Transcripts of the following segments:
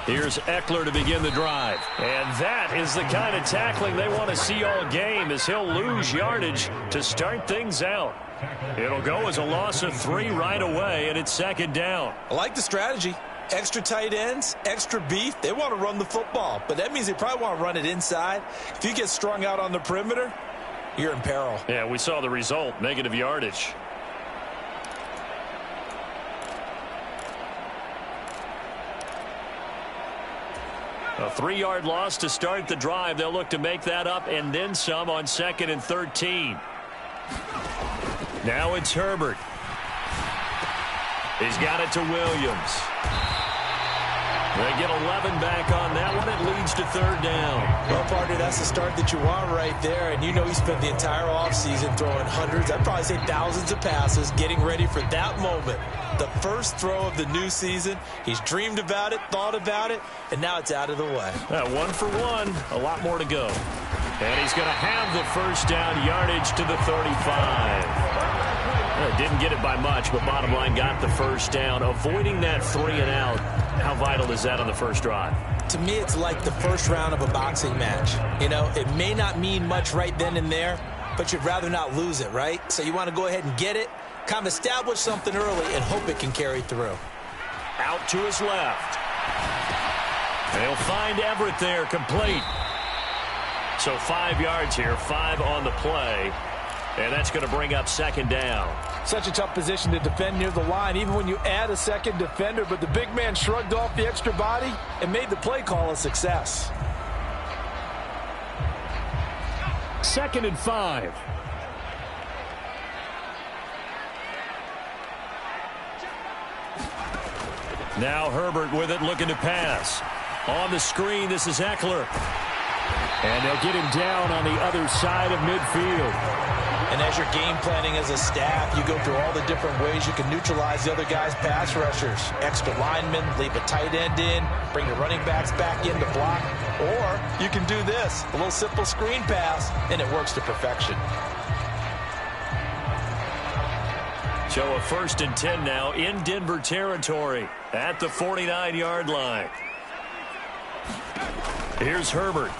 Here's Eckler to begin the drive. And that is the kind of tackling they want to see all game, as he'll lose yardage to start things out. It'll go as a loss of 3 right away, and it's second down. I like the strategy. Extra tight ends, extra beef. They want to run the football, but that means they probably want to run it inside. If you get strung out on the perimeter, you're in peril. Yeah, we saw the result, negative yardage. A 3-yard loss to start the drive. They'll look to make that up and then some on 2nd and 13. Now it's Herbert. He's got it to Williams. They get 11 back on that one. It leads to 3rd down. Well, partner, that's the start that you want right there. And you know he spent the entire offseason throwing hundreds, I'd probably say thousands of passes, getting ready for that moment. The first throw of the new season. He's dreamed about it, thought about it, and now it's out of the way. 1 for 1. A lot more to go. And he's going to have the first down, yardage to the 35. Didn't get it by much, but bottom line got the first down. Avoiding that 3 and out. How vital is that on the first drive? To me, it's like the first round of a boxing match. You know, it may not mean much right then and there, but you'd rather not lose it, right? So you want to go ahead and get it, kind of establish something early, and hope it can carry through. Out to his left. They'll find Everett there, complete. So 5 yards here, 5 on the play. And that's going to bring up 2nd down. Such a tough position to defend near the line, even when you add a second defender. But the big man shrugged off the extra body and made the play call a success. 2nd and 5. Now Herbert with it, looking to pass. On the screen, this is Eckler. And they'll get him down on the other side of midfield. And as you're game planning as a staff, you go through all the different ways you can neutralize the other guy's pass rushers. Extra linemen, leave a tight end in, bring the running backs back in to block. Or you can do this, a little simple screen pass, and it works to perfection. So a 1st and 10 now in Denver territory at the 49-yard line. Here's Herbert.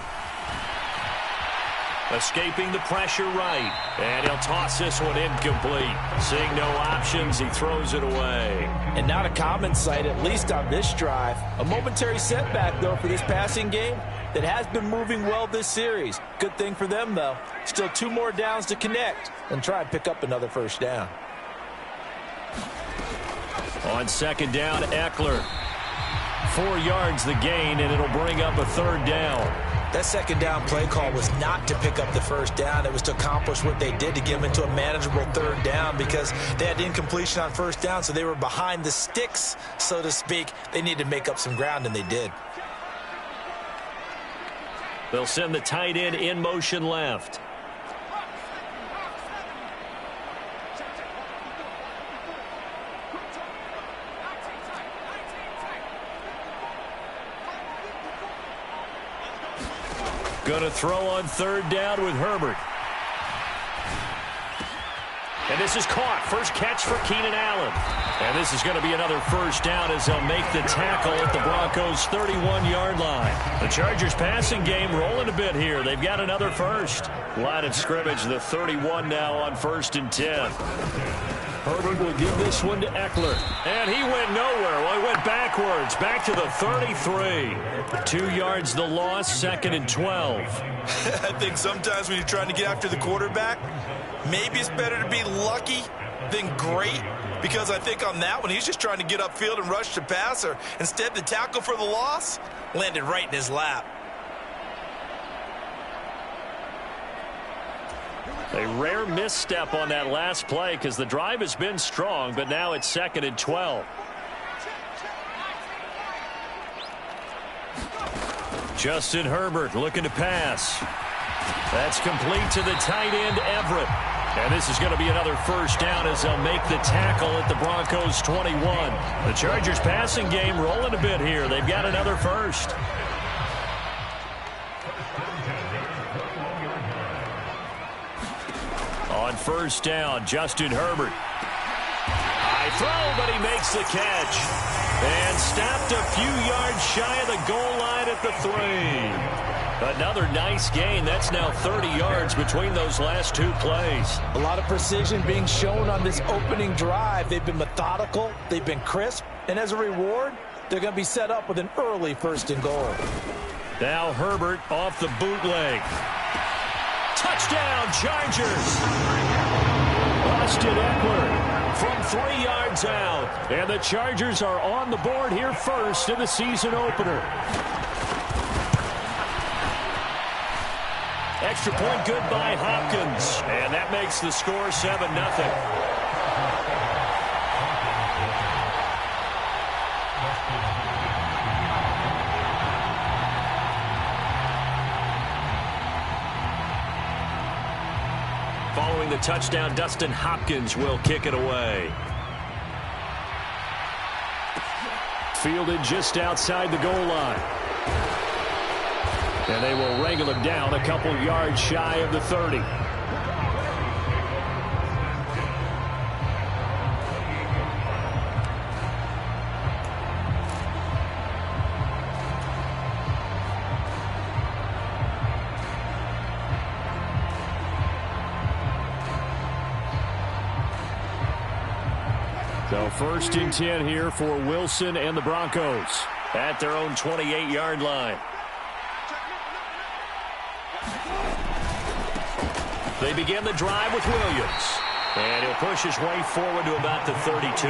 Escaping the pressure right. And he'll toss this one incomplete. Seeing no options, he throws it away. And not a common sight, at least on this drive. A momentary setback, though, for this passing game that has been moving well this series. Good thing for them, though. Still 2 more downs to connect and try and pick up another first down. On 2nd down, Eckler. 4 yards the gain, and it'll bring up a 3rd down. That 2nd down play call was not to pick up the first down. It was to accomplish what they did, to get them into a manageable 3rd down, because they had incompletion on 1st down, so they were behind the sticks, so to speak. They needed to make up some ground, and they did. They'll send the tight end in motion left. Going to throw on 3rd down with Herbert. And this is caught. First catch for Keenan Allen. And this is going to be another first down as they'll make the tackle at the Broncos' 31-yard line. The Chargers passing game rolling a bit here. They've got another first. Line of scrimmage, the 31 now on 1st and 10. Herbert will give this one to Eckler. And he went nowhere. Well, he went backwards. Back to the 33. 2 yards the loss, 2nd and 12. I think sometimes when you're trying to get after the quarterback, maybe it's better to be lucky than great. Because I think on that one, he's just trying to get upfield and rush the passer. Instead, the tackle for the loss landed right in his lap. A rare misstep on that last play because the drive has been strong, but now it's 2nd and 12. Justin Herbert looking to pass. That's complete to the tight end, Everett. And this is going to be another first down as they'll make the tackle at the Broncos' 21. The Chargers passing game rolling a bit here. They've got another first. On 1st down, Justin Herbert. High throw, but he makes the catch. And stopped a few yards shy of the goal line at the 3. Another nice gain. That's now 30 yards between those last two plays. A lot of precision being shown on this opening drive. They've been methodical. They've been crisp. And as a reward, they're going to be set up with an early 1st and goal. Now Herbert off the bootleg. Touchdown, Chargers. Austin Eckler from 3 yards out. And the Chargers are on the board here first in the season opener. Extra point good by Hopkins. And that makes the score 7-0. Following the touchdown, Dustin Hopkins will kick it away. Fielded just outside the goal line. And they will wrangle him down a couple yards shy of the 30. So 1st and 10 here for Wilson and the Broncos at their own 28-yard line. They begin the drive with Williams. And he'll push his way forward to about the 32.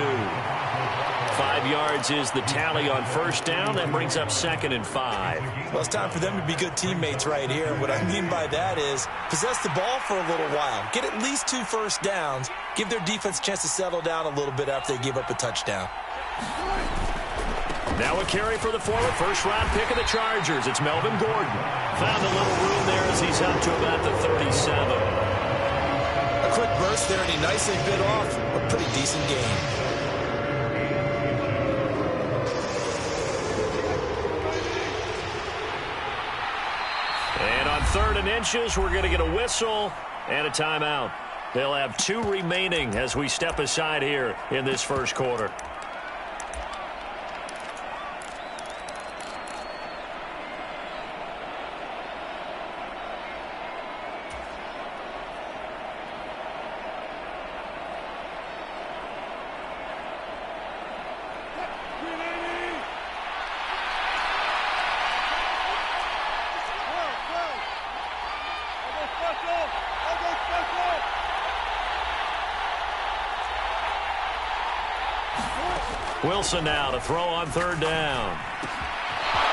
5 yards is the tally on 1st down. That brings up 2nd and 5. Well, it's time for them to be good teammates right here. What I mean by that is possess the ball for a little while. Get at least 2 first downs. Give their defense a chance to settle down a little bit after they give up a touchdown. Now a carry for the former first-round pick of the Chargers. It's Melvin Gordon. Found a little room there as he's up to about the 37. A quick burst there, and he nicely bit off a pretty decent gain. And on 3rd and inches, we're going to get a whistle and a timeout. They'll have 2 remaining as we step aside here in this 1st quarter. Wilson now to throw on 3rd down.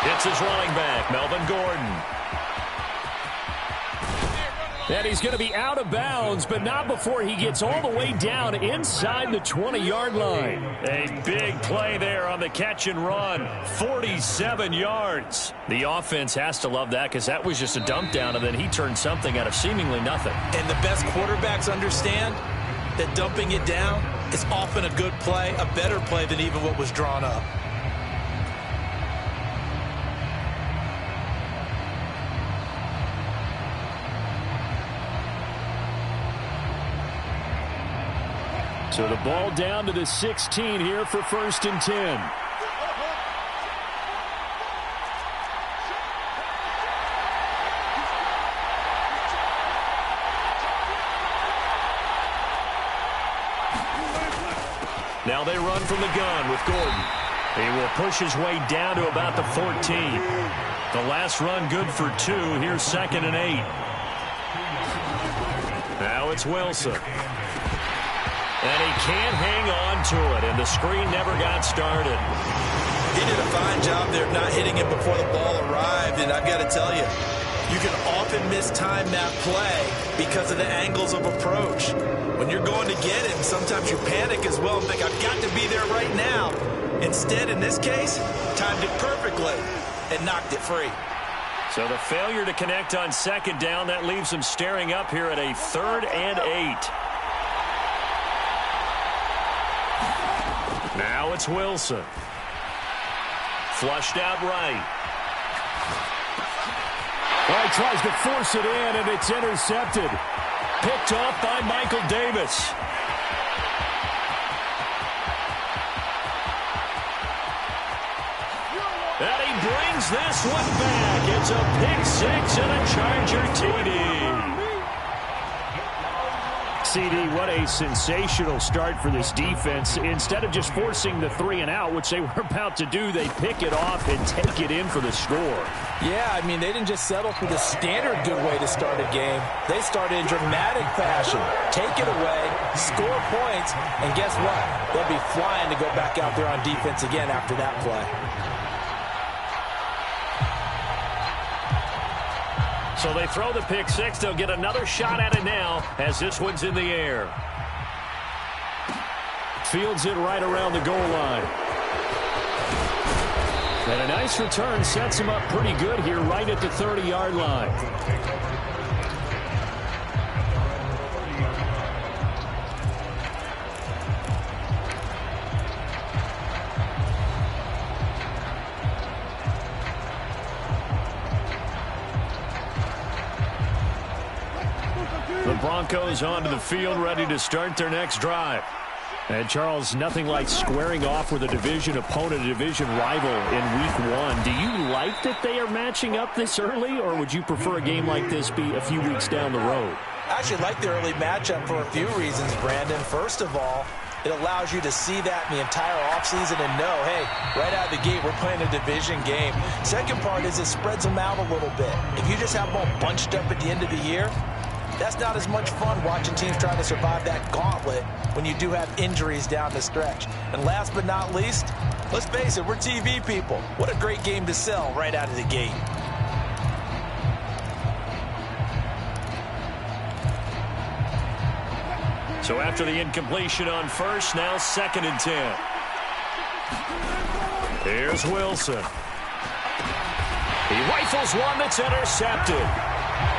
It's his running back, Melvin Gordon. And he's going to be out of bounds, but not before he gets all the way down inside the 20-yard line. A big play there on the catch and run. 47 yards. The offense has to love that because that was just a dump down, and then he turned something out of seemingly nothing. And the best quarterbacks understand that dumping it down is often a good play, a better play than even what was drawn up. So the ball down to the 16 here for 1st and 10. Now they run from the gun with Gordon. He will push his way down to about the 14. The last run good for 2. Here's 2nd and 8. Now it's Wilson. And he can't hang on to it, and the screen never got started. He did a fine job there of not hitting it before the ball arrived, and I've got to tell you, you can often mistime that play because of the angles of approach. When you're going to get him, sometimes you panic as well and think, I've got to be there right now. Instead, in this case, timed it perfectly and knocked it free. So the failure to connect on 2nd down, that leaves him staring up here at a 3rd and 8. Now it's Wilson. Flushed out right. Well, he tries to force it in, and it's intercepted. Picked off by Michael Davis. And he brings this one back. It's a pick six and a Charger TD. CD, what a sensational start for this defense. Instead of just forcing the 3-and-out, which they were about to do, they pick it off and take it in for the score. Yeah, I mean, they didn't just settle for the standard good way to start a game. They started in dramatic fashion. Take it away, score points, and guess what? They'll be flying to go back out there on defense again after that play. So they throw the pick six. They'll get another shot at it now as this one's in the air. Fields it right around the goal line. And a nice return sets him up pretty good here right at the 30-yard line. The Broncos onto the field, ready to start their next drive. And, Charles, nothing like squaring off with a division opponent, a division rival in Week 1. Do you like that they are matching up this early, or would you prefer a game like this be a few weeks down the road? I actually like the early matchup for a few reasons, Brandon. First of all, it allows you to see that in the entire offseason and know, hey, right out of the gate, we're playing a division game. Second part is it spreads them out a little bit. If you just have them all bunched up at the end of the year, that's not as much fun watching teams trying to survive that gauntlet when you do have injuries down the stretch. And last but not least, let's face it, we're TV people. What a great game to sell right out of the gate. So after the incompletion on first, now 2nd and 10. Here's Wilson. He rifles one that's intercepted.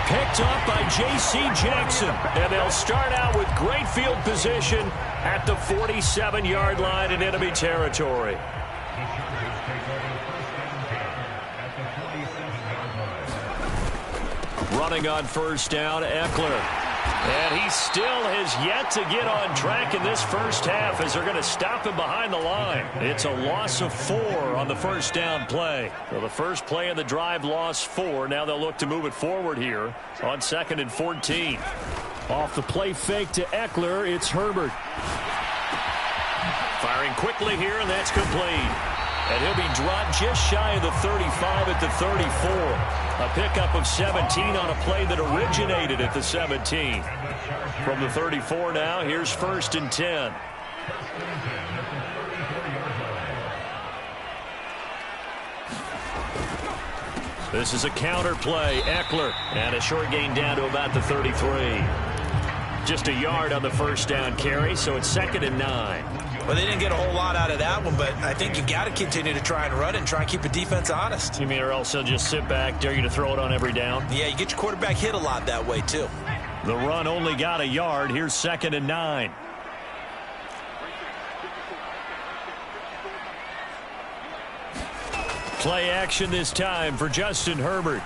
Picked up by J.C. Jackson. And they'll start out with great field position at the 47-yard line in enemy territory. Running on first down, Eckler. And he still has yet to get on track in this first half as they're going to stop him behind the line. It's a loss of 4 on the first down play. Well, the first play of the drive lost 4. Now they'll look to move it forward here on 2nd and 14. Off the play fake to Eckler, it's Herbert. Firing quickly here, and that's complete. And he'll be dropped just shy of the 35 at the 34. A pickup of 17 on a play that originated at the 17. From the 34 now, here's 1st and 10. This is a counter play. Eckler, and a short gain down to about the 33. Just a yard on the first down carry, so it's 2nd and 9. Well, they didn't get a whole lot out of that one, but I think you've got to continue to try and run it and try and keep the defense honest. You mean or else they'll just sit back, dare you to throw it on every down? Yeah, you get your quarterback hit a lot that way, too. The run only got a yard. Here's 2nd and 9. Play action this time for Justin Herbert.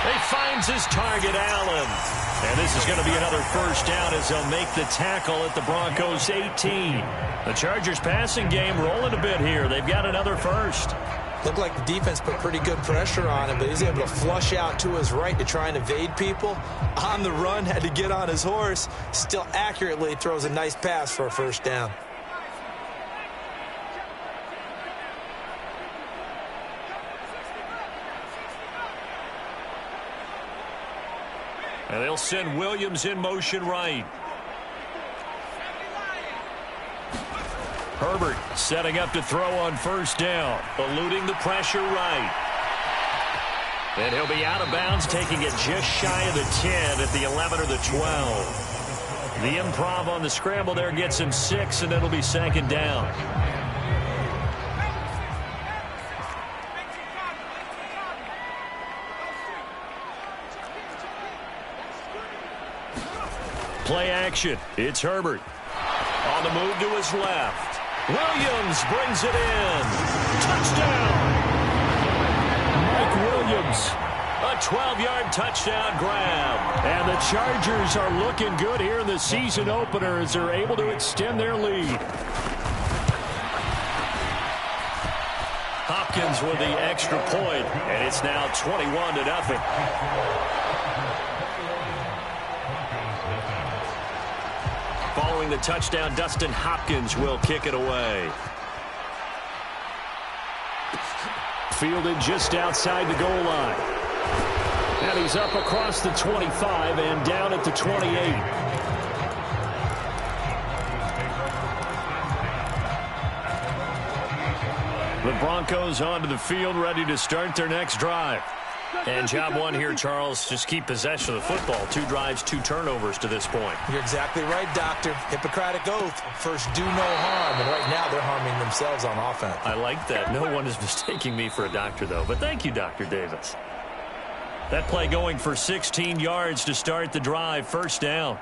He finds his target, Allen. And this is going to be another first down as they'll make the tackle at the Broncos' 18. The Chargers passing game rolling a bit here. They've got another first. Looked like the defense put pretty good pressure on him, but he's able to flush out to his right to try and evade people. On the run, had to get on his horse. Still accurately throws a nice pass for a first down. And they'll send Williams in motion right. Herbert setting up to throw on first down, eluding the pressure right. And he'll be out of bounds, taking it just shy of the 10 at the 11 or the 12. The improv on the scramble there gets him 6, and it'll be 2nd down. Play action. It's Herbert. On the move to his left. Williams brings it in. Touchdown. Mike Williams. A 12-yard touchdown grab. And the Chargers are looking good here in the season opener as they're able to extend their lead. Hopkins with the extra point, and it's now 21-0. Following the touchdown, Dustin Hopkins will kick it away. Fielded just outside the goal line. And he's up across the 25 and down at the 28. The Broncos onto the field, ready to start their next drive. And job one here, Charles, just keep possession of the football. 2 drives, 2 turnovers to this point. You're exactly right, Doctor. Hippocratic oath. First, do no harm. And right now, they're harming themselves on offense. I like that. No one is mistaking me for a doctor, though. But thank you, Dr. Davis. That play going for 16 yards to start the drive. First down.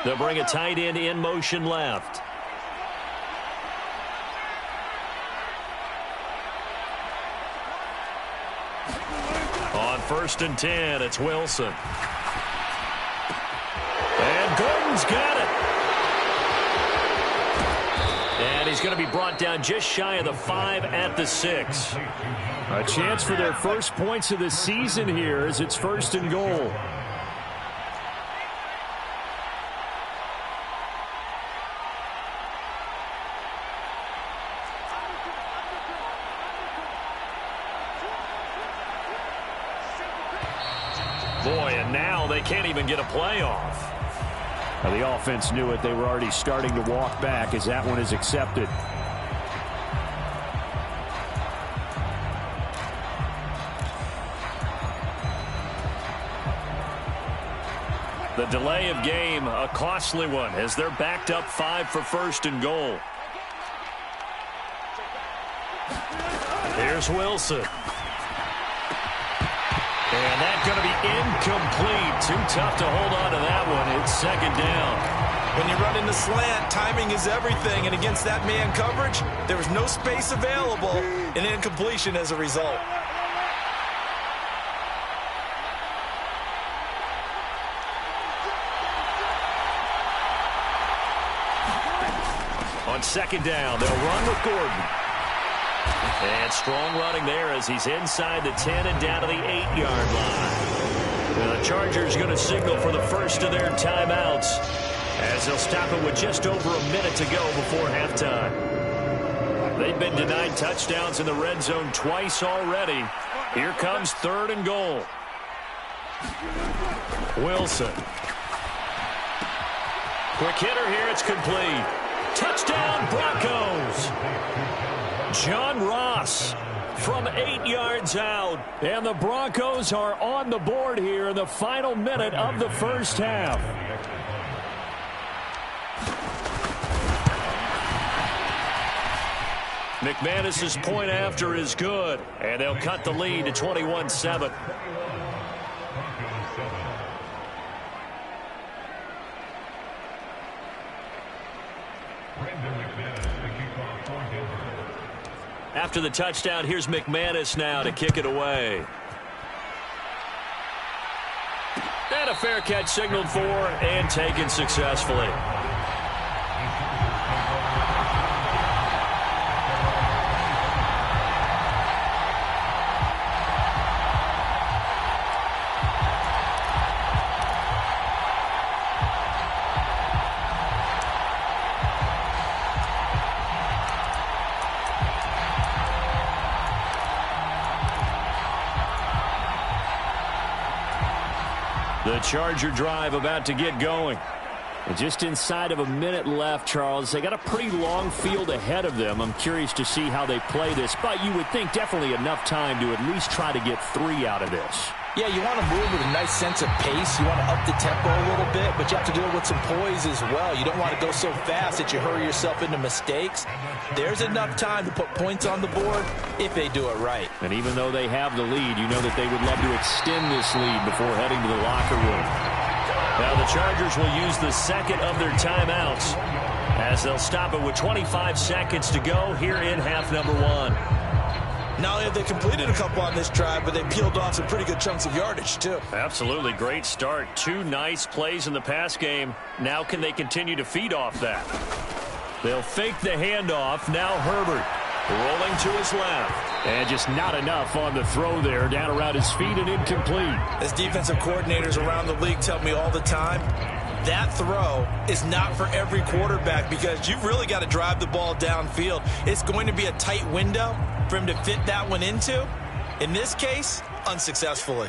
They'll bring a tight end in motion left. On 1st and 10, it's Wilson. And Gordon's got it. And he's going to be brought down just shy of the 5 at the 6. A chance for their first points of the season here as it's 1st and goal. Boy, and now they can't even get a play off. Well, the offense knew it. They were already starting to walk back as that one is accepted. The delay of game, a costly one, as they're backed up 5 for 1st and goal. Here's Wilson. And that's going to be incomplete. Too tough to hold on to that one. It's 2nd down. When you run in the slant, timing is everything. And against that man coverage, there was no space available, and incompletion as a result. On 2nd down, they'll run with Gordon. And strong running there as he's inside the 10 and down to the 8-yard line. The Chargers going to signal for the first of their timeouts as they'll stop it with just over a minute to go before halftime. They've been denied touchdowns in the red zone twice already. Here comes 3rd and goal. Wilson. Quick hitter here. It's complete. Touchdown, Broncos. John Ross from 8 yards out. And the Broncos are on the board here in the final minute of the first half. McManus's point after is good. And they'll cut the lead to 21-7. After the touchdown, here's McManus now to kick it away. And a fair catch signaled for and taken successfully. The Charger drive about to get going. And just inside of a minute left, Charles. They got a pretty long field ahead of them. I'm curious to see how they play this. But you would think definitely enough time to at least try to get 3 out of this. Yeah, you want to move with a nice sense of pace. You want to up the tempo a little bit, but you have to do it with some poise as well. You don't want to go so fast that you hurry yourself into mistakes. There's enough time to put points on the board if they do it right. And even though they have the lead, you know that they would love to extend this lead before heading to the locker room. Now the Chargers will use the second of their timeouts as they'll stop it with 25 seconds to go here in half number 1. Not only have they completed a couple on this drive, but they peeled off some pretty good chunks of yardage, too. Absolutely. Great start. 2 nice plays in the pass game. Now can they continue to feed off that? They'll fake the handoff. Now Herbert rolling to his left. And just not enough on the throw there. Down around his feet and incomplete. As defensive coordinators around the league tell me all the time, that throw is not for every quarterback because you've really got to drive the ball downfield. It's going to be a tight window for him to fit that one into. In this case, unsuccessfully.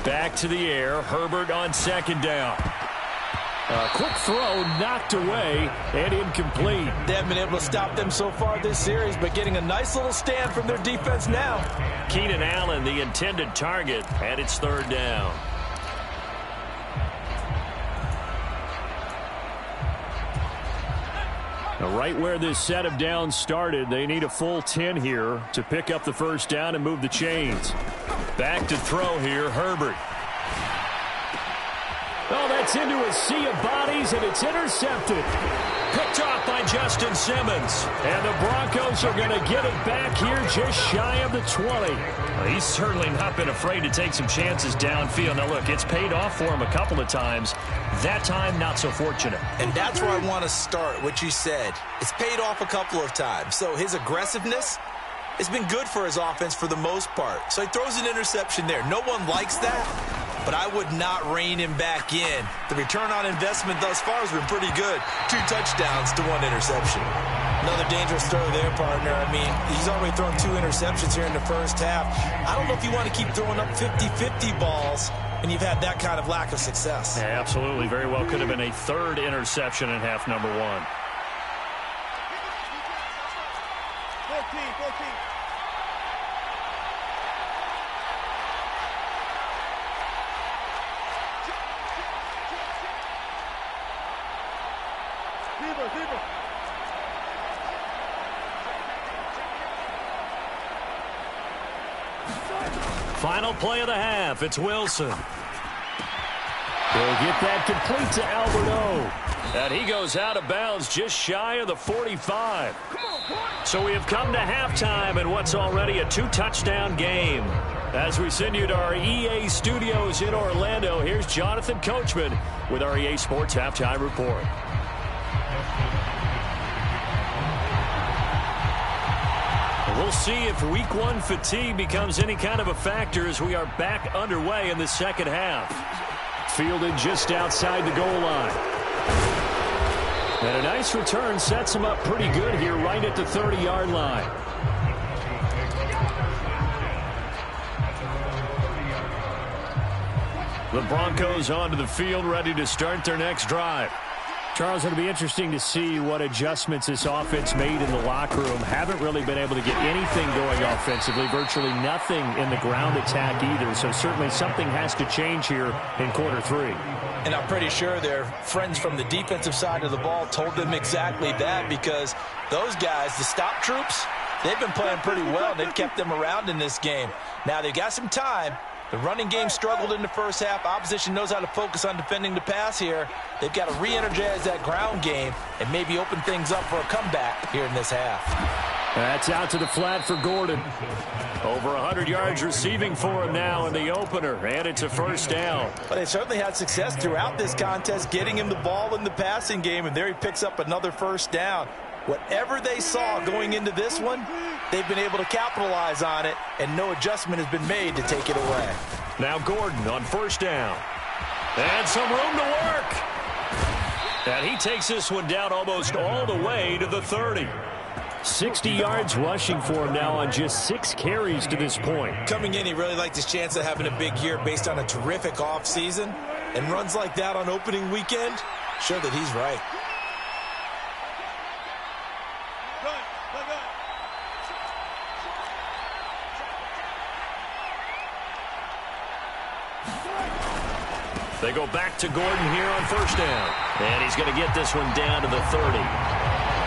Back to the air. Herbert on second down. A quick throw knocked away and incomplete. They haven't been able to stop them so far this series, but getting a nice little stand from their defense now. Keenan Allen, the intended target, and it's third down. Now, right where this set of downs started, they need a full 10 here to pick up the first down and move the chains. Back to throw here, Herbert. Oh, that's into a sea of bodies, and it's intercepted. Picked off by Justin Simmons. And the Broncos are going to get it back here just shy of the 20. Well, he's certainly not been afraid to take some chances downfield. Now, look, it's paid off for him a couple of times. That time, not so fortunate. And that's where I want to start, what you said. It's paid off a couple of times. So his aggressiveness has been good for his offense for the most part. So he throws an interception there. No one likes that, but I would not rein him back in. The return on investment thus far has been pretty good. 2 touchdowns to 1 interception. Another dangerous throw there, partner. I mean, he's already thrown 2 interceptions here in the first half. I don't know if you want to keep throwing up 50-50 balls when you've had that kind of lack of success. Yeah, absolutely. Very well could have been a 3rd interception in half number 1. 14. Final play of the half. It's Wilson. They'll get that complete to Alberto. And he goes out of bounds just shy of the 45. So we have come to halftime in what's already a 2-touchdown game. As we send you to our EA studios in Orlando, here's Jonathan Coachman with our EA Sports Halftime Report. We'll see if Week 1 fatigue becomes any kind of a factor as we are back underway in the second half. Fielded just outside the goal line. And a nice return sets him up pretty good here right at the 30-yard line. The Broncos onto the field ready to start their next drive. Charles, it'll be interesting to see what adjustments this offense made in the locker room. Haven't really been able to get anything going offensively, virtually nothing in the ground attack either. So certainly something has to change here in quarter 3. And I'm pretty sure their friends from the defensive side of the ball told them exactly that, because those guys, the stop troops, they've been playing pretty well. They've kept them around in this game. Now they've got some time. The running game struggled in the first half. Opposition knows how to focus on defending the pass here. They've got to re-energize that ground game and maybe open things up for a comeback here in this half. That's out to the flat for Gordon. Over 100 yards receiving for him now in the opener, and it's a first down. But they certainly had success throughout this contest, getting him the ball in the passing game, and there he picks up another first down. Whatever they saw going into this one, they've been able to capitalize on it, and no adjustment has been made to take it away. Now Gordon on first down. And some room to work. And he takes this one down almost all the way to the 30. 60 yards rushing for him now on just 6 carries to this point. Coming in, he really liked his chance of having a big year based on a terrific offseason. And runs like that on opening weekend show that he's right. They go back to Gordon here on first down. And he's going to get this one down to the 30.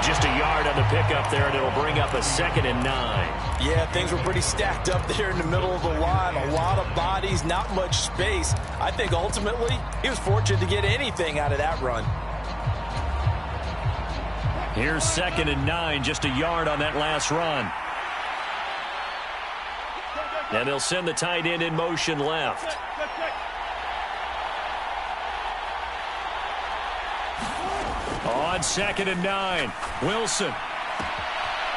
just a yard on the pickup there, and it'll bring up a 2nd and 9. Yeah, things were pretty stacked up there in the middle of the line. A lot of bodies, not much space. I think ultimately he was fortunate to get anything out of that run. Here's 2nd and 9, just a yard on that last run. And they'll send the tight end in motion left. On 2nd and 9, Wilson.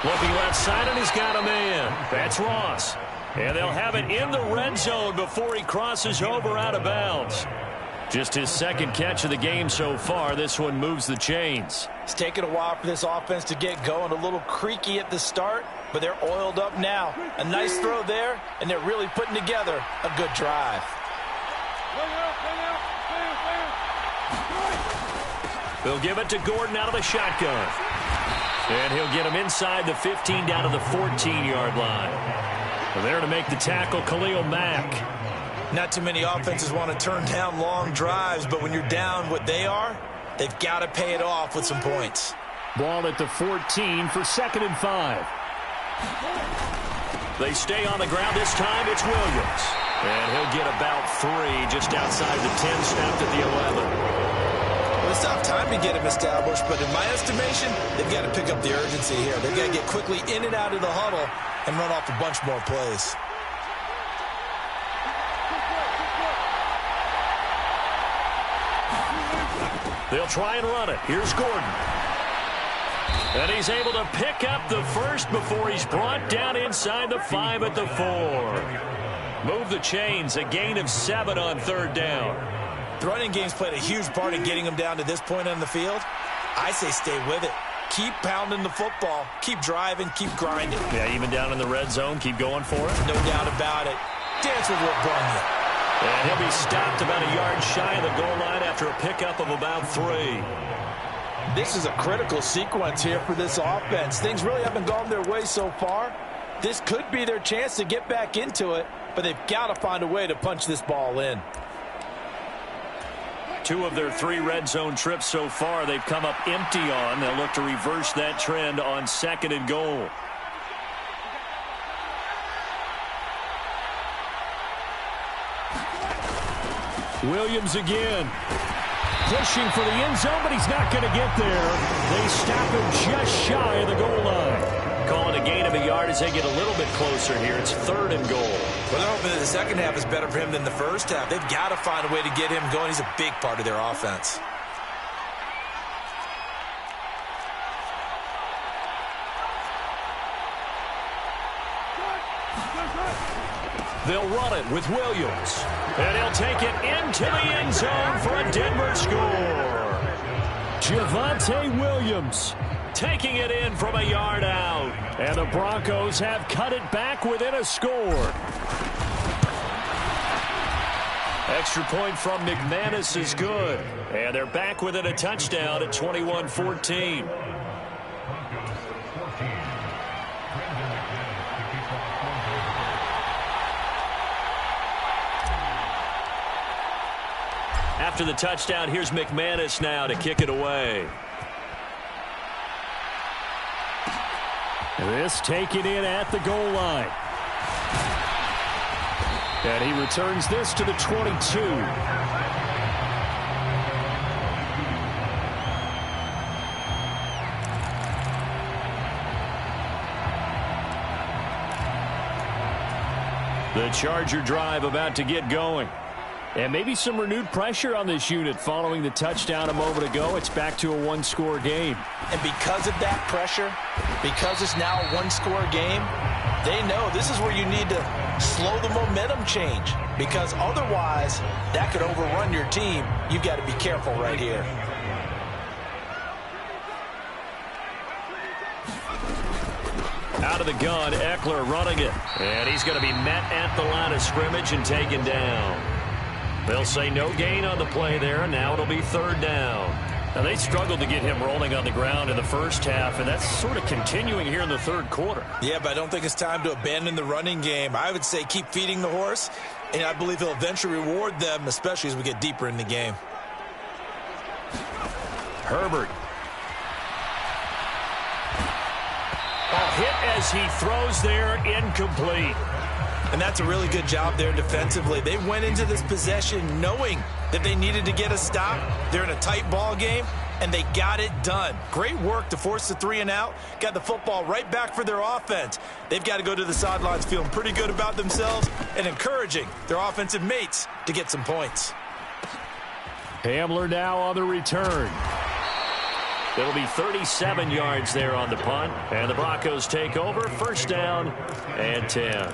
Looking left side, and he's got a man. That's Ross. And they'll have it in the red zone before he crosses over out of bounds. Just his 2nd catch of the game so far. This one moves the chains. It's taken a while for this offense to get going. A little creaky at the start, but they're oiled up now. A nice throw there, and they're really putting together a good drive. They'll give it to Gordon out of the shotgun. And he'll get him inside the 15 down to the 14-yard line. There to make the tackle, Khalil Mack. Not too many offenses want to turn down long drives, but when you're down what they are, they've got to pay it off with some points. Ball at the 14 for 2nd and 5. They stay on the ground. This time it's Williams. And he'll get about 3 just outside the 10, snapped at the 11. Well, it's tough time to get him established, but in my estimation, they've got to pick up the urgency here. They've got to get quickly in and out of the huddle and run off a bunch more plays. They'll try and run it. Here's Gordon. And he's able to pick up the first before he's brought down inside the 5 at the 4. Move the chains, a gain of 7 on 3rd down. The running game's played a huge part in getting them down to this point on the field. I say stay with it. Keep pounding the football. Keep driving. Keep grinding. Yeah, even down in the red zone, keep going for it. No doubt about it. Dance with what brung you. And he'll be stopped about a yard shy of the goal line after a pickup of about 3. This is a critical sequence here for this offense. Things really haven't gone their way so far. This could be their chance to get back into it, but they've got to find a way to punch this ball in. 2 of their 3 red zone trips so far they've come up empty on. They'll look to reverse that trend on 2nd and goal. Williams again. Pushing for the end zone, but he's not going to get there. They stop him just shy of the goal line. Calling a gain of a yard as they get a little bit closer here. It's 3rd and goal. Well, they're hoping that the second half is better for him than the first half. They've got to find a way to get him going. He's a big part of their offense. They'll run it with Williams. And he'll take it into the end zone for a Denver score. Javonte Williams taking it in from a yard out. And the Broncos have cut it back within a score. Extra point from McManus is good. And they're back within a touchdown at 21-14. After the touchdown, here's McManus now to kick it away. This taken in at the goal line. And he returns this to the 22. The Charger drive about to get going. And maybe some renewed pressure on this unit following the touchdown a moment ago. It's back to a one-score game. And because of that pressure, because it's now a one-score game, they know this is where you need to slow the momentum change. Because otherwise, that could overrun your team. You've got to be careful right here. Out of the gun, Eckler running it. And he's going to be met at the line of scrimmage and taken down. They'll say no gain on the play there, and now it'll be 3rd down. Now, they struggled to get him rolling on the ground in the first half, and that's sort of continuing here in the 3rd quarter. Yeah, but I don't think it's time to abandon the running game. I would say keep feeding the horse, and I believe he'll eventually reward them, especially as we get deeper in the game. hit as he throws there, incomplete. And that's a really good job there defensively. They went into this possession knowing that they needed to get a stop. They're in a tight ball game, and they got it done. Great work to force the 3 and out. Got the football right back for their offense. They've got to go to the sidelines feeling pretty good about themselves and encouraging their offensive mates to get some points. Hamler now on the return. It'll be 37 yards there on the punt. And the Broncos take over. First down and 10.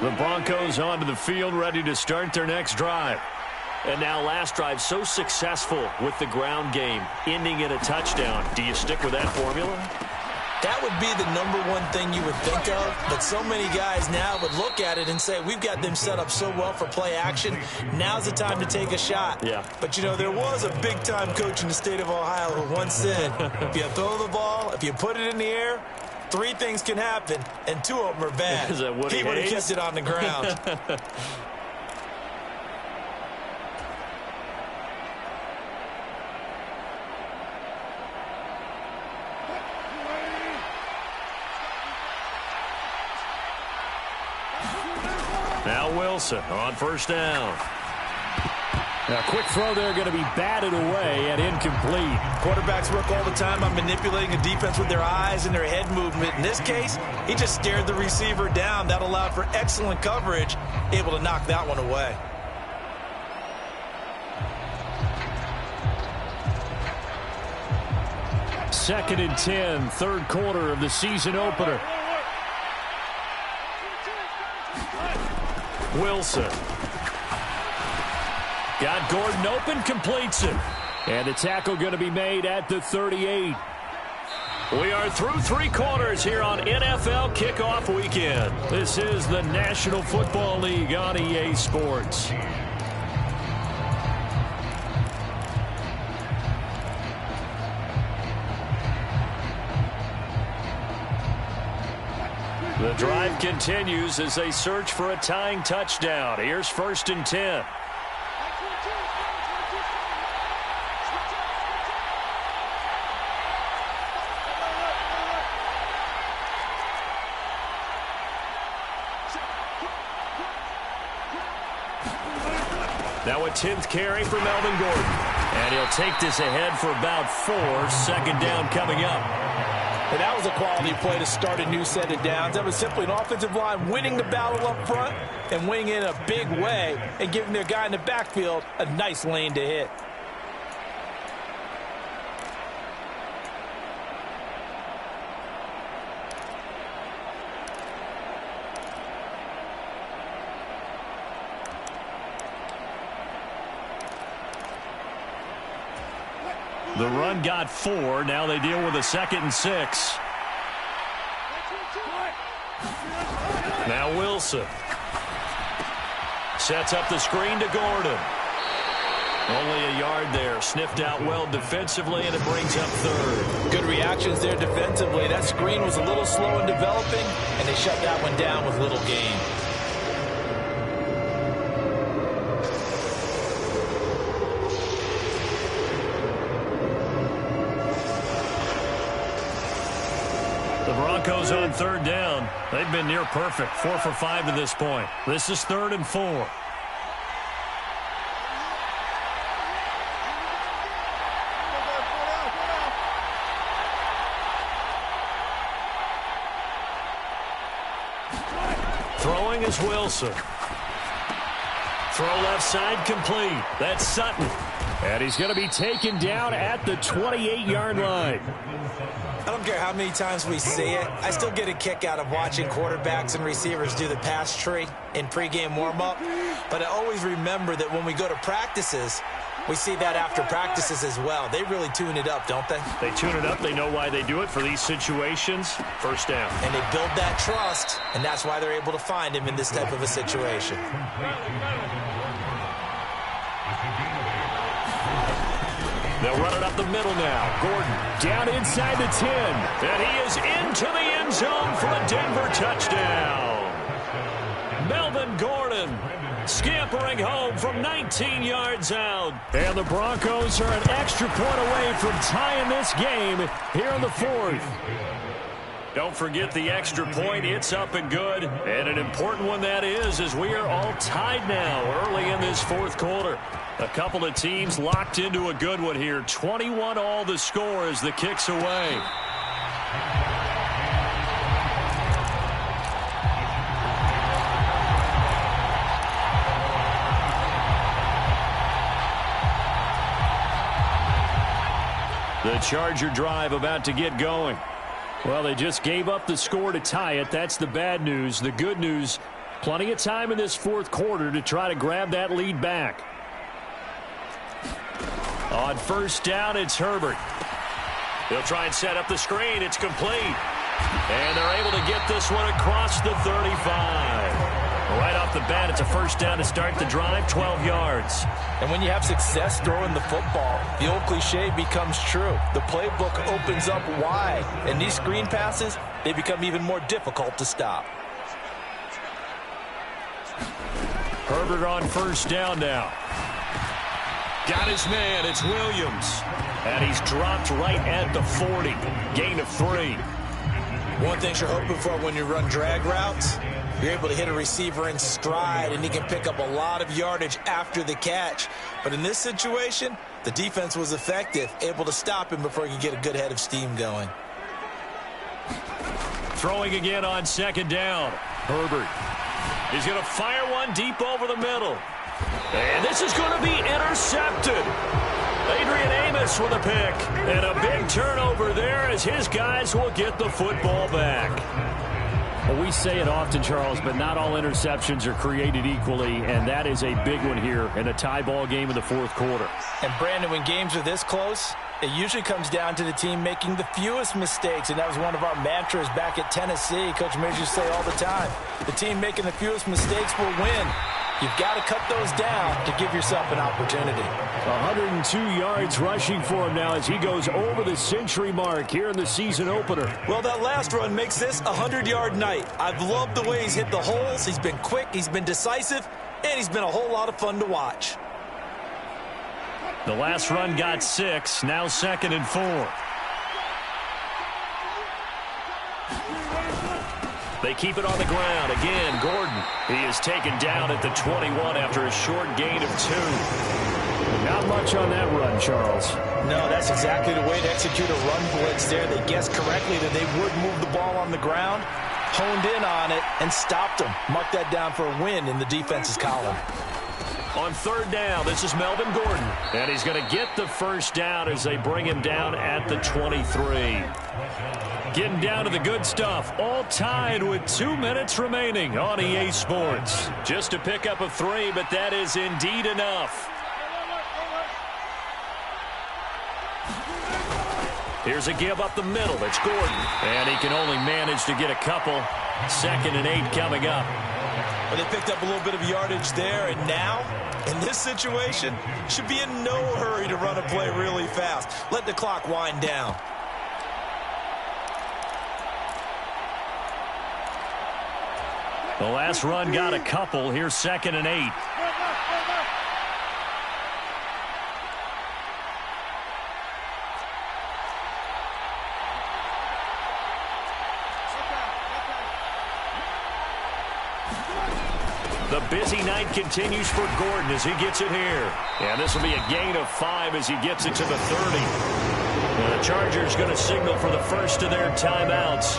The Broncos onto the field, ready to start their next drive. And now last drive so successful with the ground game, ending in a touchdown. Do you stick with that formula? That would be the #1 thing you would think of, but so many guys now would look at it and say, we've got them set up so well for play action, now's the time to take a shot. Yeah. But, you know, there was a big-time coach in the state of Ohio who once said, if you throw the ball, if you put it in the air, 3 things can happen, and 2 of them are bad. Is that Woody He would have Hayes? kept it on the ground. Now Wilson on first down. A quick throw there going to be batted away and incomplete. Quarterbacks work all the time on manipulating a defense with their eyes and their head movement. In this case, he just stared the receiver down. That allowed for excellent coverage, able to knock that one away. Second and 10, third quarter of the season opener. Wilson. Got Gordon open, completes it. And the tackle going to be made at the 38. We are through 3 quarters here on NFL Kickoff Weekend. This is the National Football League on EA Sports. The drive continues as they search for a tying touchdown. Here's first and 10. Now a 10th carry for Melvin Gordon. And he'll take this ahead for about 4. Second down coming up. And that was a quality play to start a new set of downs. That was simply an offensive line winning the battle up front and winning it in a big way and giving their guy in the backfield a nice lane to hit. The run got 4. Now they deal with a 2nd and 6. Now Wilson. Sets up the screen to Gordon. Only a yard there. Sniffed out well defensively, and it brings up 3rd. Good reactions there defensively. That screen was a little slow in developing, and they shut that one down with little gain. The Broncos on 3rd down. They've been near perfect. 4 for 5 to this point. This is 3rd and 4. Throwing is Wilson. Throw left side complete. That's Sutton. And he's going to be taken down at the 28-yard line. I don't care how many times we see it. I still get a kick out of watching quarterbacks and receivers do the pass tree in pregame warm-up. But I always remember that when we go to practices, we see that after practices as well. They really tune it up, don't they? They tune it up. They know why they do it for these situations. First down. And they build that trust, and that's why they're able to find him in this type of a situation. They'll run it up the middle now. Gordon Down inside the 10. and he is into the end zone for a Denver touchdown. Melvin Gordon scampering home from 19 yards out. And the Broncos are an extra point away from tying this game here in the fourth. Don't forget the extra point. It's up and good. And an important one that is, as we are all tied now early in this fourth quarter. A couple of teams locked into a good one here. 21 all the score as the kick's away. The Charger drive about to get going. Well, they just gave up the score to tie it. That's the bad news. The good news, plenty of time in this fourth quarter to try to grab that lead back. On first down, it's Herbert. They'll try and set up the screen. It's complete. And they're able to get this one across the 35. Right off the bat, it's a first down to start the drive, 12 yards. And when you have success throwing the football, the old cliche becomes true. The playbook opens up wide, and these screen passes, they become even more difficult to stop. Herbert on first down now. Got his man, it's Williams. And he's dropped right at the 40. Gain of 3. One thing you're hoping for when you run drag routes, you're able to hit a receiver in stride, and he can pick up a lot of yardage after the catch. But in this situation, the defense was effective, able to stop him before he could get a good head of steam going. Throwing again on second down. Herbert. He's going to fire one deep over the middle. And this is going to be intercepted. Adrian Amos with a pick. And a big turnover there as his guys will get the football back. Well, we say it often, Charles, but not all interceptions are created equally, and that is a big one here in a tie ball game in the fourth quarter. And, Brandon, when games are this close, it usually comes down to the team making the fewest mistakes, and that was one of our mantras back at Tennessee. Coach Mears used to say all the time, the team making the fewest mistakes will win. You've got to cut those down to give yourself an opportunity. 102 yards rushing for him now as he goes over the century mark here in the season opener. Well, that last run makes this a 100-yard night. I've loved the way he's hit the holes. He's been quick, he's been decisive, and he's been a whole lot of fun to watch. The last run got 6, now 2nd and 4. They keep it on the ground. Again, Gordon. He is taken down at the 21 after a short gain of 2. Not much on that run, Charles. No, that's exactly the way to execute a run blitz there. They guessed correctly that they would move the ball on the ground, honed in on it, and stopped them. Mark that down for a win in the defense's column. On third down, this is Melvin Gordon. And he's going to get the first down as they bring him down at the 23. Getting down to the good stuff. All tied with 2 minutes remaining on EA Sports. Just a pickup of 3, but that is indeed enough. Here's a give up the middle. It's Gordon. And he can only manage to get a couple. 2nd and 8 coming up. Well, they picked up a little bit of yardage there, and now, in this situation, should be in no hurry to run a play really fast. Let the clock wind down. The last run got a couple. Here's 2nd and 8. The busy night continues for Gordon as he gets it here. And this will be a gain of 5 as he gets it to the 30. And the Chargers going to signal for the first of their timeouts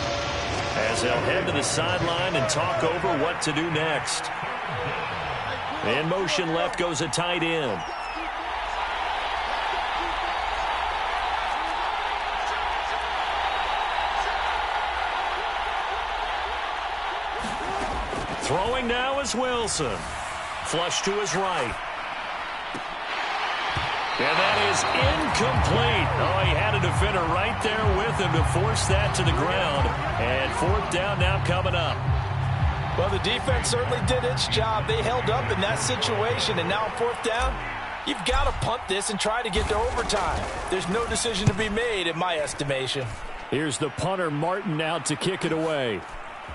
as they'll head to the sideline and talk over what to do next. In motion left goes a tight end. Throwing now is Wilson. Flush to his right. And that is incomplete. Oh, he had a defender right there with him to force that to the ground. And 4th down now coming up. Well, the defense certainly did its job. They held up in that situation, and now 4th down, You've got to punt this and try to get to overtime. There's no decision to be made in my estimation. Here's the punter, Martin, out to kick it away.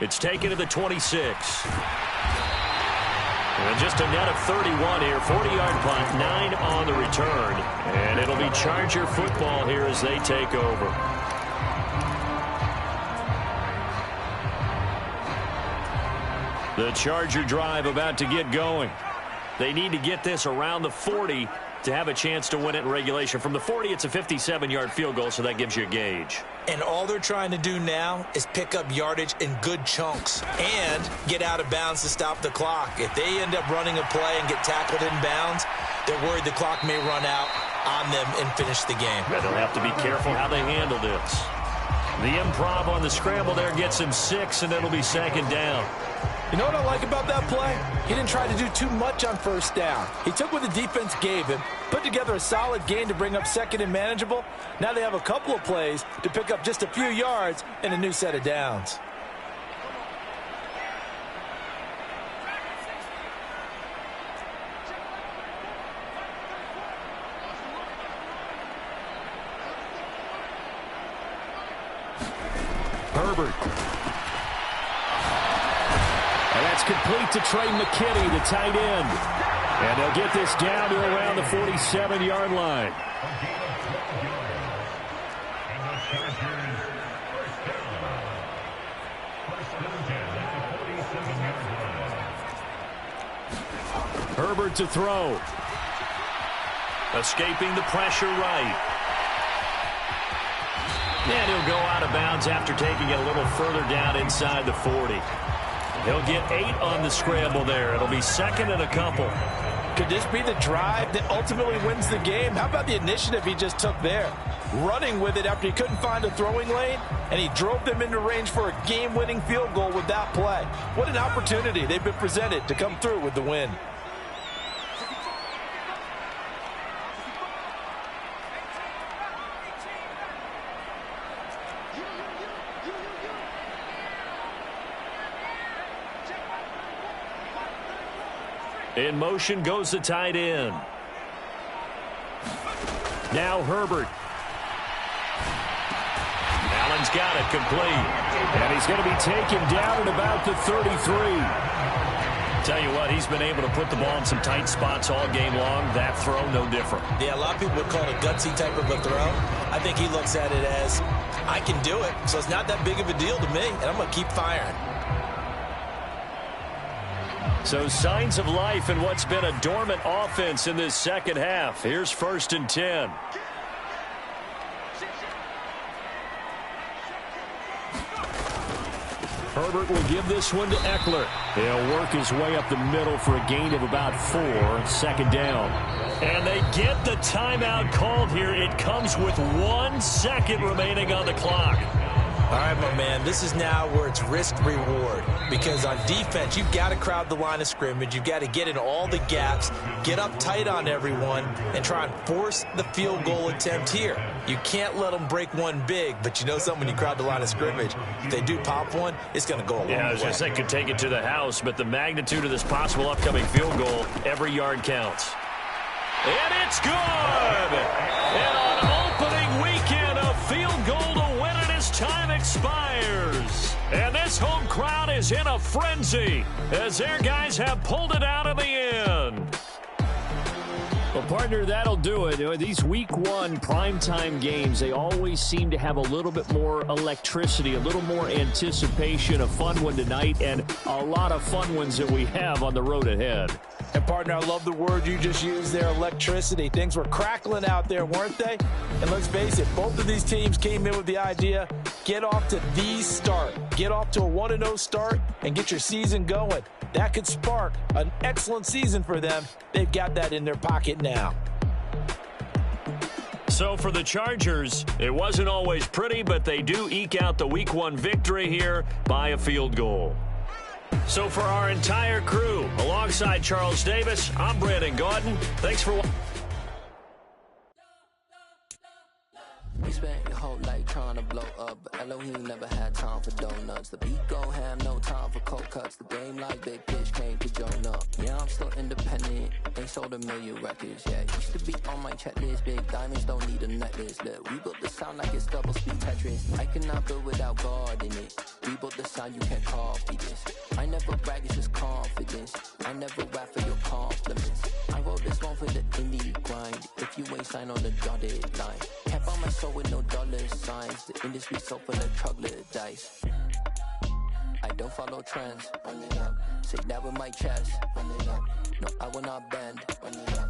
It's taken to the 26. And just a net of 31 here. 40-yard punt, 9 on the return. And it'll be Charger football here as they take over. The Charger drive about to get going. They need to get this around the 40 to have a chance to win it in regulation. From the 40, it's a 57-yard field goal, so that gives you a gauge. And all they're trying to do now is pick up yardage in good chunks and get out of bounds to stop the clock. If they end up running a play and get tackled in bounds, they're worried the clock may run out on them and finish the game. Yeah, they'll have to be careful how they handle this. The improv on the scramble there gets him 6, and it'll be second down. You know what I like about that play? He didn't try to do too much on first down. He took what the defense gave him, put together a solid gain to bring up second and manageable. Now they have a couple of plays to pick up just a few yards and a new set of downs. Herbert. And that's complete to Trey McKinney, the tight end. And they'll get this down to around the 47-yard line. Herbert to throw. Escaping the pressure right. And he'll go out of bounds after taking it a little further down inside the 40. He'll get 8 on the scramble there. It'll be second and a couple. Could this be the drive that ultimately wins the game? How about the initiative he just took there? Running with it after he couldn't find a throwing lane, and he drove them into range for a game-winning field goal with that play. What an opportunity they've been presented to come through with the win. In motion goes the tight end. Now Herbert. Allen's got it complete. And he's going to be taken down at about the 33. Tell you what, he's been able to put the ball in some tight spots all game long. That throw, no different. Yeah, a lot of people would call it a gutsy type of a throw. I think he looks at it as, I can do it, so it's not that big of a deal to me, and I'm going to keep firing. So signs of life in what's been a dormant offense in this second half. Here's 1st and 10. Herbert will give this one to Eckler. He'll work his way up the middle for a gain of about 4. Second down. And they get the timeout called here. It comes with 1 second remaining on the clock. All right, my man, this is now where it's risk-reward. Because on defense, you've got to crowd the line of scrimmage. You've got to get in all the gaps, get up tight on everyone, and try and force the field goal attempt here. You can't let them break one big, but you know something, when you crowd the line of scrimmage, if they do pop one, it's going to go a long way. Yeah, I was going to say, could take it to the house, but the magnitude of this possible upcoming field goal, every yard counts. And it's good! And on opening weekend, a field goal to win it as time expires. And this home crowd is in a frenzy as their guys have pulled it out in the end. Well, partner, that'll do it. These week 1 primetime games, they always seem to have a little bit more electricity, a little more anticipation. A fun one tonight, and a lot of fun ones that we have on the road ahead. And, partner, I love the word you just used there, electricity. Things were crackling out there, weren't they? And let's face it, both of these teams came in with the idea, get off to the start. Get off to a 1-0 start and get your season going. That could spark an excellent season for them. They've got that in their pocket now. So for the Chargers, it wasn't always pretty, but they do eke out the week 1 victory here by a field goal. So for our entire crew, alongside Charles Davis, I'm Brandon Gaudin. Thanks for watching. You spent your whole life trying to blow up, but Elohim never had time for donuts. The beat gon' have no time for cold cuts. The game like they pitch came to join up. Yeah, I'm still independent, ain't sold 1 million records, yeah. Used to be on my checklist, big diamonds don't need a necklace. Look, we built the sound like it's double speed Tetris. I cannot build without God in it. We built the sound, you can't copy this. I never brag, it's just confidence. I never rap for your compliments. I wrote this one for the indie grind. If you ain't signed on the dotted line, can't buy my soul with no dollar signs. The industry so full of troglodytes. I don't follow trends. Run it up. Say that with my chest. Run it up. No, I will not bend. Run it up.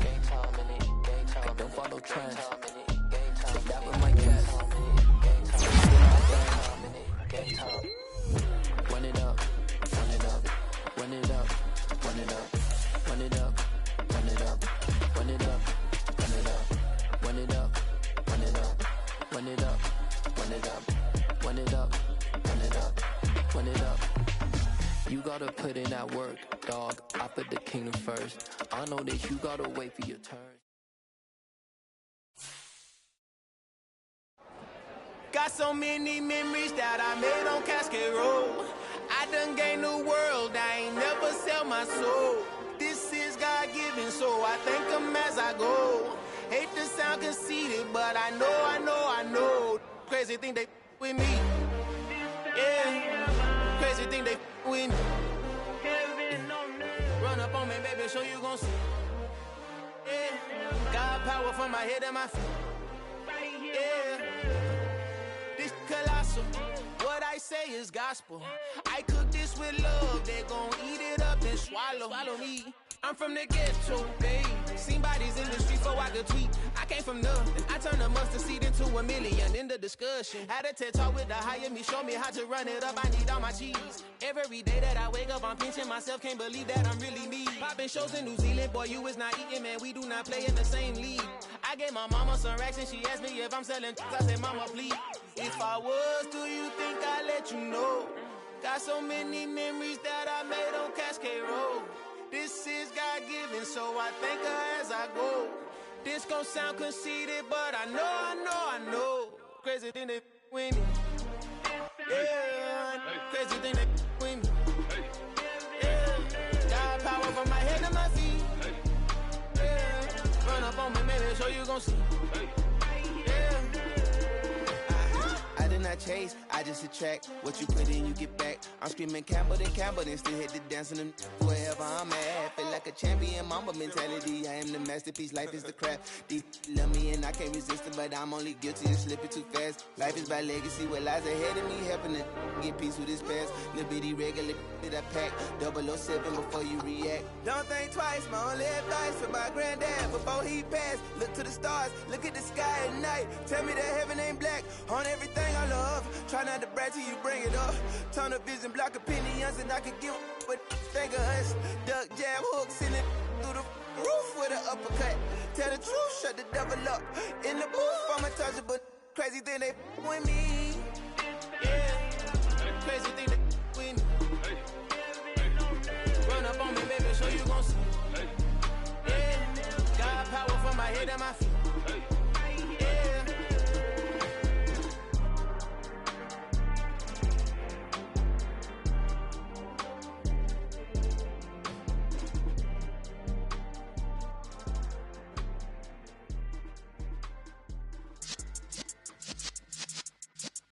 Game time in it. Game time. I don't follow trends. Say that with my chest. Game time. Run it up. Run it up. Run it up. Run it up. Run it up. Run it up. Run it up. Run it up. Run it up. Run it up. Run it up. Run it up. Run it up. Run it up, run it up. You gotta put in that work, dog. I put the kingdom first. I know that you gotta wait for your turn. Got so many memories that I made on Cascade Road. I done gained the world, I ain't never sell my soul. This is God-given, so I thank him as I go. Hate to sound conceited, but I know. Crazy thing they with me. Yeah, crazy thing they with me. Run up on me, baby, show you gon' see. Yeah, God power from my head and my feet. Yeah, this colossal. What I say is gospel. I cook this with love, they gon' eat it up and swallow me. I'm from the ghetto, babe. Seen bodies in the street so I could tweet. I came from nothing. I turned a mustard seed into $1 million in the discussion. Had a TED talk with the higher me, show me how to run it up. I need all my cheese. Every day that I wake up, I'm pinching myself. Can't believe that I'm really me. Popping shows in New Zealand, boy, you is not eating, man. We do not play in the same league. I gave my mama some racks and she asked me if I'm selling. I said, mama, please. If I was, do you think I'd let you know? Got so many memories that I made on Cascade Road. This is God-given, so I thank her as I go. This gon' sound conceited, but I know. Crazy thing they with me. Yeah, crazy thing they with me. Yeah, God power from my head to my feet. Yeah, run up on me, maybe so you gon' see. Yeah. I did not chase, I just attract. What you put in, you get back. I'm screaming Campbell, then still hit the dance and wherever I'm at. Feel like a champion, mamba mentality. I am the masterpiece, life is the craft. Deep love me and I can't resist it, but I'm only guilty of slipping too fast. Life is by legacy, what lies ahead of me, helping to get peace with this past. Little bitty regular that I pack, 007 before you react. Don't think twice, my only advice from my granddad before he passed. Look to the stars, look at the sky at night. Tell me that heaven ain't black on everything I love. Try not to brag till you bring it up. Tunnel vision, block opinions, and I can give but think of us. Duck, jab, hook, send it through the roof with an uppercut. Tell the truth, shut the devil up. In the booth, I'm untouchable. Crazy thing they with me. Yeah, crazy thing